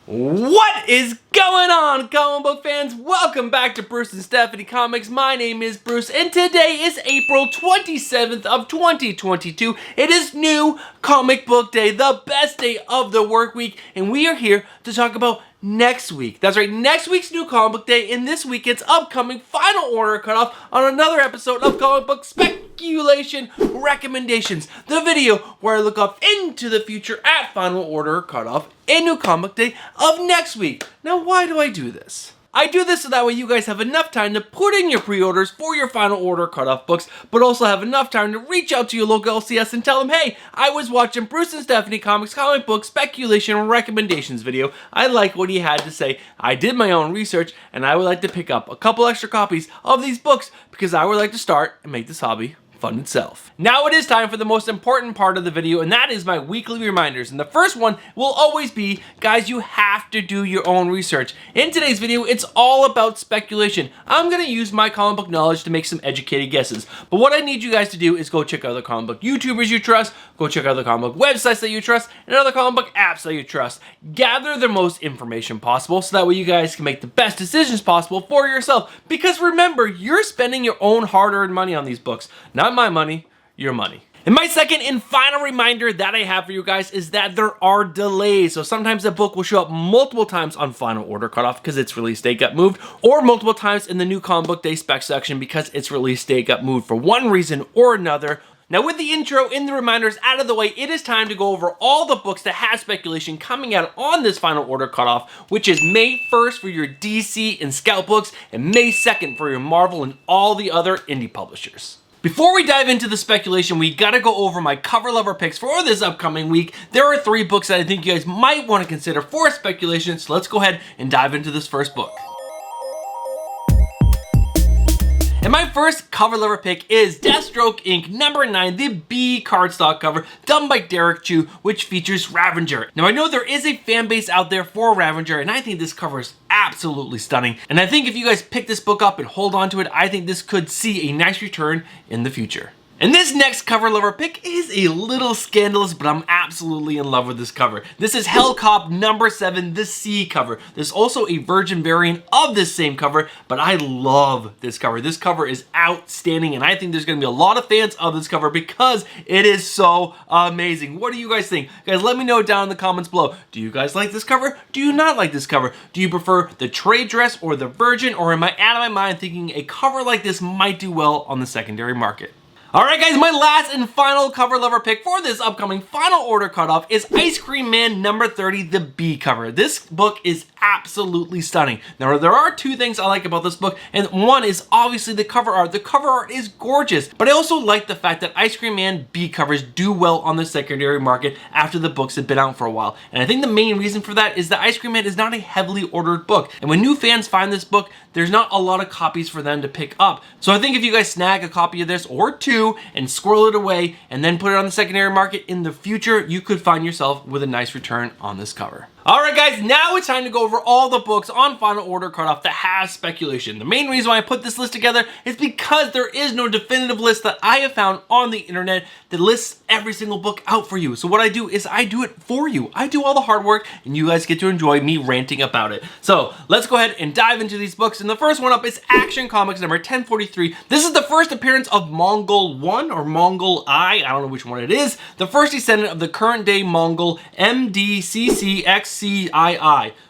What is going on, comic book fans? Welcome back to Bruce and Stephanie Comics. My name is Bruce, and today is April 27th of 2022. It is New Comic Book Day, the best day of the work week, and we are here to talk about next week. That's right, next week's New Comic Book Day, and this weekend's upcoming final order cutoff on another episode of Comic Book Speculation Recommendations, the video where I look up into the future at final order cutoff and New Comic Day of next week. Now, why do I do this? I do this so that way you guys have enough time to put in your pre-orders for your final order cutoff books, but also have enough time to reach out to your local LCS and tell them, hey, I was watching Bruce and Stephanie Comics Comic Book Speculation Recommendations video. I like what he had to say. I did my own research, and I would like to pick up a couple extra copies of these books because I would like to start and make this hobby fun itself. Now it is time for the most important part of the video, and that is my weekly reminders. And the first one will always be, guys, you have to do your own research. In today's video, it's all about speculation. I'm going to use my comic book knowledge to make some educated guesses. But what I need you guys to do is go check out the comic book YouTubers you trust, go check out the comic book websites that you trust, and other comic book apps that you trust. Gather the most information possible so that way you guys can make the best decisions possible for yourself. Because remember, you're spending your own hard-earned money on these books. Not my money, your money. And my second and final reminder that I have for you guys is that there are delays. So sometimes a book will show up multiple times on final order cutoff because its release date got moved, or multiple times in the New Comic Book Day spec section because its release date got moved for one reason or another. Now, with the intro and the reminders out of the way, it is time to go over all the books that have speculation coming out on this final order cutoff, which is May 1st for your DC and Scout books, and May 2nd for your Marvel and all the other indie publishers. Before we dive into the speculation, we gotta go over my cover lover picks for this upcoming week. There are 3 books that I think you guys might want to consider for speculation, so let's go ahead and dive into this first book. And my first cover lover pick is Deathstroke Inc. number 9, the B cardstock cover done by Derek Chu, which features Ravager. Now I know there is a fan base out there for Ravager, and I think this cover is absolutely stunning. And I think if you guys pick this book up and hold on to it, I think this could see a nice return in the future. And this next cover lover pick is a little scandalous, but I'm absolutely in love with this cover. This is Hellcop number 7, the C cover. There's also a Virgin variant of this same cover, but I love this cover. This cover is outstanding, and I think there's gonna be a lot of fans of this cover because it is so amazing. What do you guys think? Guys, let me know down in the comments below. Do you guys like this cover? Do you not like this cover? Do you prefer the trade dress or the Virgin, or am I out of my mind thinking a cover like this might do well on the secondary market? Alright guys, my last and final cover lover pick for this upcoming final order cutoff is Ice Cream Man number 30, the B cover. This book is absolutely stunning. Now there are 2 things I like about this book, and one is obviously the cover art. The cover art is gorgeous, but I also like the fact that Ice Cream Man B covers do well on the secondary market after the books have been out for a while. And I think the main reason for that is that Ice Cream Man is not a heavily ordered book, and when new fans find this book, there's not a lot of copies for them to pick up. So I think if you guys snag a copy of this or 2 and squirrel it away and then put it on the secondary market in the future, you could find yourself with a nice return on this cover. Alright guys, now it's time to go over all the books on final order cutoff that have speculation. The main reason why I put this list together is because there is no definitive list that I have found on the internet that lists every single book out for you. So what I do is I do it for you. I do all the hard work and you guys get to enjoy me ranting about it. So let's go ahead and dive into these books. And the first one up is Action Comics number 1043. This is the first appearance of Mongol 1 or Mongol I don't know which one it is. The first descendant of the current day Mongol MDCCXCII,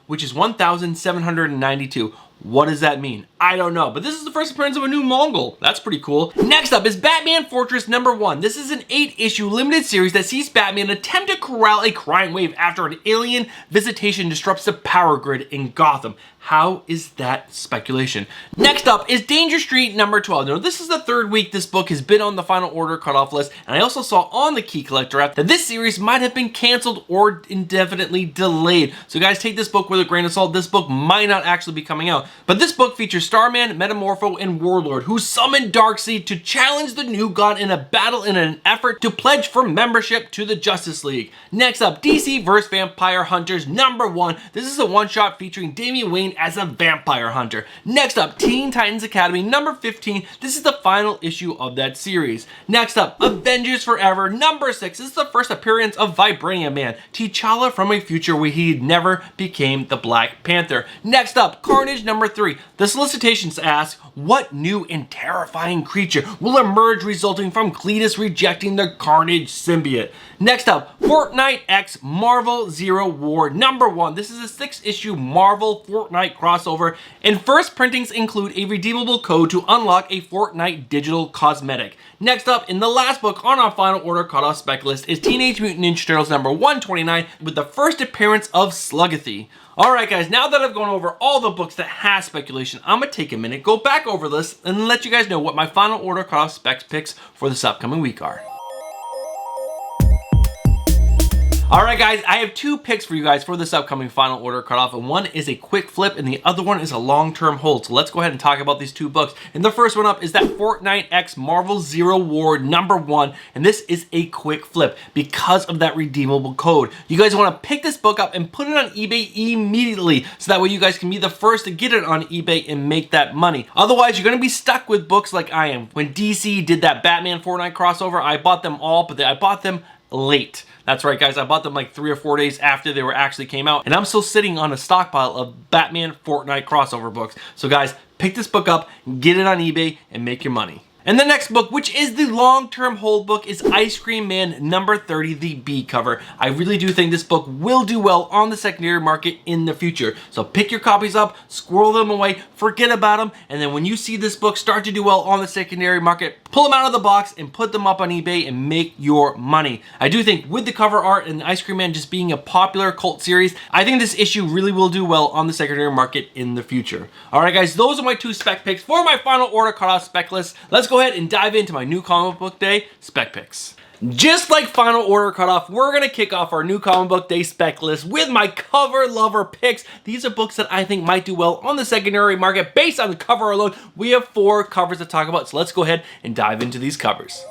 which is 1792. What does that mean? I don't know, but this is the first appearance of a new Mongol. That's pretty cool. Next up is Batman Fortress number 1. This is an 8-issue limited series that sees Batman attempt to corral a crime wave after an alien visitation disrupts the power grid in Gotham. How is that speculation? Next up is Danger Street number 12. Now, this is the 3rd week this book has been on the final order cutoff list, and I also saw on the Key Collector app that this series might have been canceled or indefinitely delayed. So guys, take this book with a grain of salt. This book might not actually be coming out. But this book features Starman, Metamorpho, and Warlord, who summon Darkseid to challenge the New God in a battle in an effort to pledge for membership to the Justice League. Next up, DC vs. Vampire Hunters #1. This is a one-shot featuring Damian Wayne as a vampire hunter. Next up, Teen Titans Academy #15. This is the final issue of that series. Next up, Avengers Forever #6. This is the first appearance of Vibranium Man, T'Challa from a future where he never became the Black Panther. Next up, Carnage #3. The solicitations ask, what new and terrifying creature will emerge resulting from Cletus rejecting the Carnage symbiote? Next up, Fortnite X Marvel Zero War #1. This is a 6-issue Marvel Fortnite crossover, and first printings include a redeemable code to unlock a Fortnite digital cosmetic. Next up, in the last book on our final order cutoff spec list, is Teenage Mutant Ninja Turtles #129 with the first appearance of Sluggathy. Alright guys, now that I've gone over all the books that have speculation, I'm going to take a minute, go back over this, and let you guys know what my final order cutoff spec picks for this upcoming week are. Alright guys, I have 2 picks for you guys for this upcoming final order cutoff, and one is a quick flip and the other one is a long-term hold. So let's go ahead and talk about these 2 books. And the first one up is that Fortnite X Marvel Zero War #1, and this is a quick flip because of that redeemable code. You guys want to pick this book up and put it on eBay immediately, so that way you guys can be the first to get it on eBay and make that money. Otherwise, you're going to be stuck with books like I am. When DC did that Batman Fortnite crossover, I bought them all, but I bought them late. That's right guys, I bought them like 3 or 4 days after they were actually came out, and I'm still sitting on a stockpile of Batman Fortnite crossover books. So guys, pick this book up, get it on eBay, and make your money. And the next book, which is the long-term hold book, is Ice Cream Man #30, the B cover. I really do think this book will do well on the secondary market in the future. So pick your copies up, squirrel them away, forget about them, and then when you see this book start to do well on the secondary market, pull them out of the box and put them up on eBay and make your money. I do think with the cover art and Ice Cream Man just being a popular cult series, I think this issue really will do well on the secondary market in the future. Alright guys, those are my 2 spec picks for my final order cutoff spec list. Let's go ahead and dive into my new comic book day spec picks. Just like final order cutoff, we're going to kick off our new comic book day spec list with my cover lover picks. These are books that I think might do well on the secondary market based on the cover alone. We have 4 covers to talk about, so let's go ahead and dive into these covers.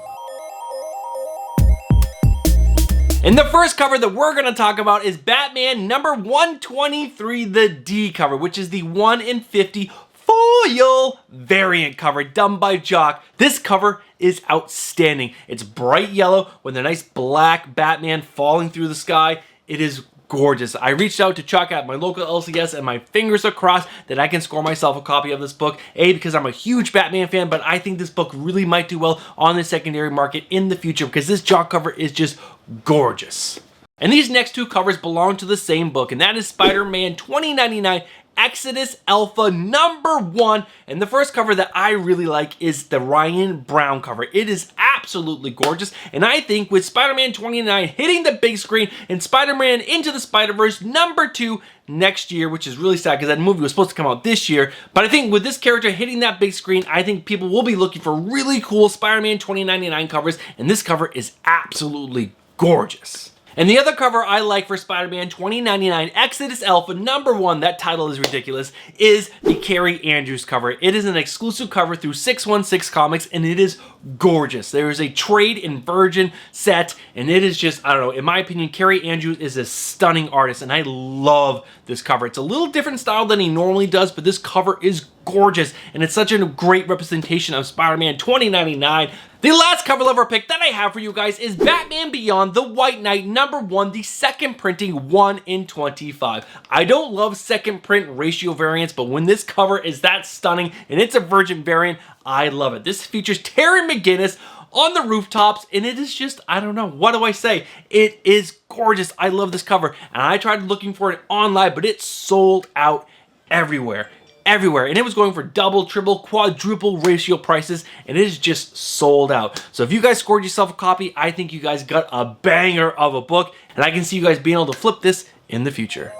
And the first cover that we're going to talk about is Batman #123, the D cover, which is the 1 in 50 foil variant cover done by Jock. This cover is outstanding. It's bright yellow with a nice black Batman falling through the sky. It is gorgeous. I reached out to Chuck at my local LCS and my fingers are crossed that I can score myself a copy of this book. A, because I'm a huge Batman fan, but I think this book really might do well on the secondary market in the future because this Jock cover is just gorgeous. And these next 2 covers belong to the same book, and that is Spider-Man 2099 Exodus Alpha #1, and the first cover that I really like is the Ryan Brown cover. It is absolutely gorgeous, and I think with Spider-Man 29 hitting the big screen and Spider-Man Into the Spider-Verse #2 next year, which is really sad because that movie was supposed to come out this year, but I think with this character hitting that big screen, I think people will be looking for really cool Spider-Man 2099 covers, and this cover is absolutely gorgeous. And the other cover I like for Spider-Man 2099 Exodus Alpha #1, that title is ridiculous, is the Carrie Andrews cover. It is an exclusive cover through 616 Comics, and it is gorgeous. There is a trade in Virgin set, and it is just, I don't know, in my opinion, Carrie Andrews is a stunning artist, and I love this cover. It's a little different style than he normally does, but this cover is gorgeous, and it's such a great representation of Spider-Man 2099. The last cover lover pick that I have for you guys is Batman Beyond the White Knight #1, the second printing 1 in 25. I don't love second print ratio variants, but when this cover is that stunning and it's a Virgin variant, I love it. This features Terry McGinnis on the rooftops, and it is just, I don't know, what do I say? It is gorgeous. I love this cover, and I tried looking for it online, but it sold out everywhere. And it was going for double, triple, quadruple ratio prices, and it is just sold out. So if you guys scored yourself a copy, I think you guys got a banger of a book, and I can see you guys being able to flip this in the future.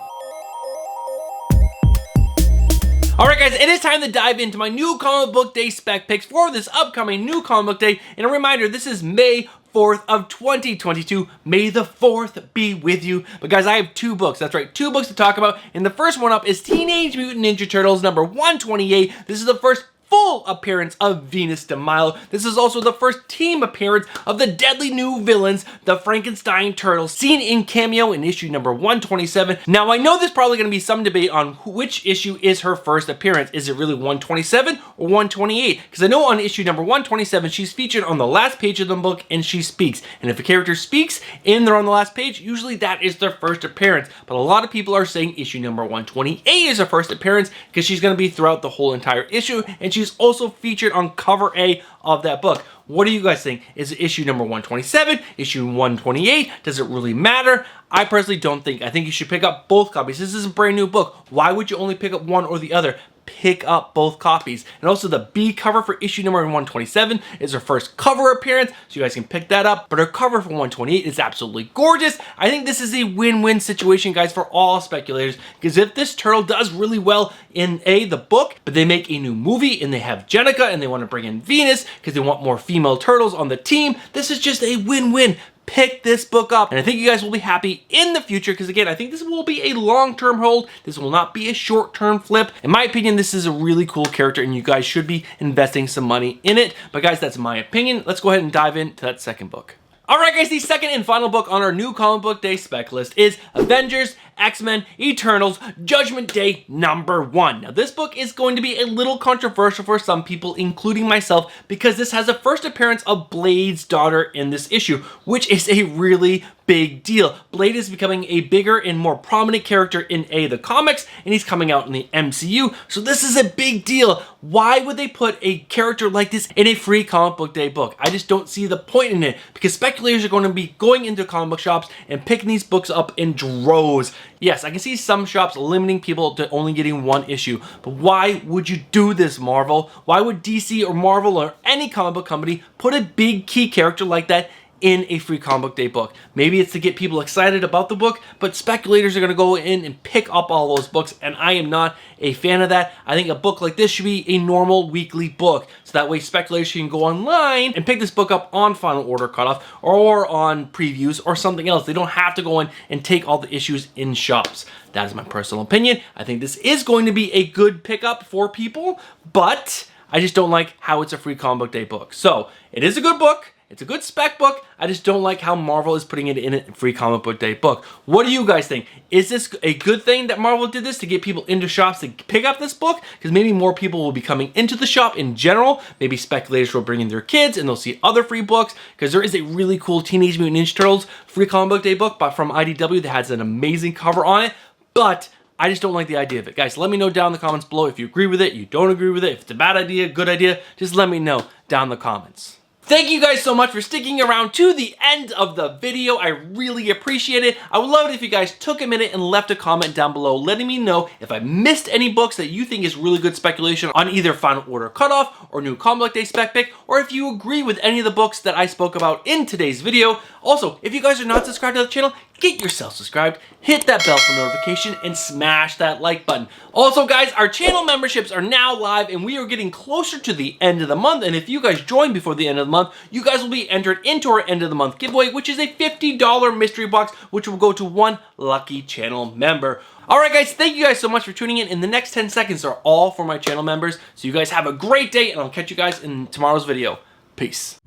Alright guys, it is time to dive into my new comic book day spec picks for this upcoming new comic book day. And a reminder, this is May 4th of 2022. May the 4th be with you. But guys, I have two books. That's right, two books to talk about. And the first one up is Teenage Mutant Ninja Turtles number 128. This is the first full appearance of Venus de Milo. This is also the first team appearance of the deadly new villains, the Frankenstein Turtles, seen in cameo in issue number 127. Now, I know there's probably going to be some debate on which issue is her first appearance. Is it really 127 or 128? Because I know on issue number 127, she's featured on the last page of the book and she speaks. And if a character speaks and they're on the last page, usually that is their first appearance. But a lot of people are saying issue number 128 is her first appearance because she's going to be throughout the whole entire issue, and she's also featured on cover A of that book. What do you guys think? Is it issue number 127? Issue 128? Does it really matter? I personally don't think. I think you should pick up both copies. This is a brand new book. Why would you only pick up one or the other? Pick up both copies. And also the B cover for issue number 127 is her first cover appearance, so you guys can pick that up. But her cover for 128 is absolutely gorgeous. I think this is a win-win situation, guys, for all speculators, because if this turtle does really well in the book, but they make a new movie and they have Jenica and they want to bring in Venus because they want more female turtles on the team, this is just a win-win. Pick this book up, and I think you guys will be happy in the future, because again, I think this will be a long-term hold. This will not be a short-term flip. In my opinion, this is a really cool character and you guys should be investing some money in it. But guys, that's my opinion. Let's go ahead and dive into that second book. Alright guys, the second and final book on our new comic book day spec list is Avengers, X-Men, Eternals, Judgment Day number 1. Now this book is going to be a little controversial for some people, including myself, because this has a first appearance of Blade's daughter in this issue, which is a really big deal. Blade is becoming a bigger and more prominent character in the comics, and he's coming out in the MCU, so this is a big deal. Why would they put a character like this in a free comic book day book? I just don't see the point in it, because speculators are going to be going into comic book shops and picking these books up in droves. Yes, I can see some shops limiting people to only getting one issue, but why would you do this, Marvel? Why would DC or Marvel or any comic book company put a big key character like that in a free comic book day book? Maybe it's to get people excited about the book, but speculators are going to go in and pick up all those books, and I am not a fan of that. I think a book like this should be a normal weekly book, so that way speculators can go online and pick this book up on final order cutoff or on previews or something else. They don't have to go in and take all the issues in shops. That is my personal opinion. I think this is going to be a good pickup for people, but I just don't like how it's a free comic book day book. So it is a good book. It's a good spec book. I just don't like how Marvel is putting it in a free comic book day book. What do you guys think? Is this a good thing that Marvel did this to get people into shops to pick up this book? Because maybe more people will be coming into the shop in general. Maybe speculators will bring in their kids and they'll see other free books, because there is a really cool Teenage Mutant Ninja Turtles free comic book day book from IDW that has an amazing cover on it. But I just don't like the idea of it. Guys, let me know down in the comments below if you agree with it, you don't agree with it, if it's a bad idea, good idea. Just let me know down in the comments. Thank you guys so much for sticking around to the end of the video. I really appreciate it. I would love it if you guys took a minute and left a comment down below letting me know if I missed any books that you think is really good speculation on either final order cutoff or new comic book day spec pick, or if you agree with any of the books that I spoke about in today's video. Also, if you guys are not subscribed to the channel, get yourself subscribed, hit that bell for notification, and smash that like button. Also guys, our channel memberships are now live and we are getting closer to the end of the month, and if you guys join before the end of the month, you guys will be entered into our end of the month giveaway, which is a $50 mystery box, which will go to one lucky channel member. Alright guys, thank you guys so much for tuning in. In the next 10 seconds are all for my channel members, so you guys have a great day, and I'll catch you guys in tomorrow's video. Peace.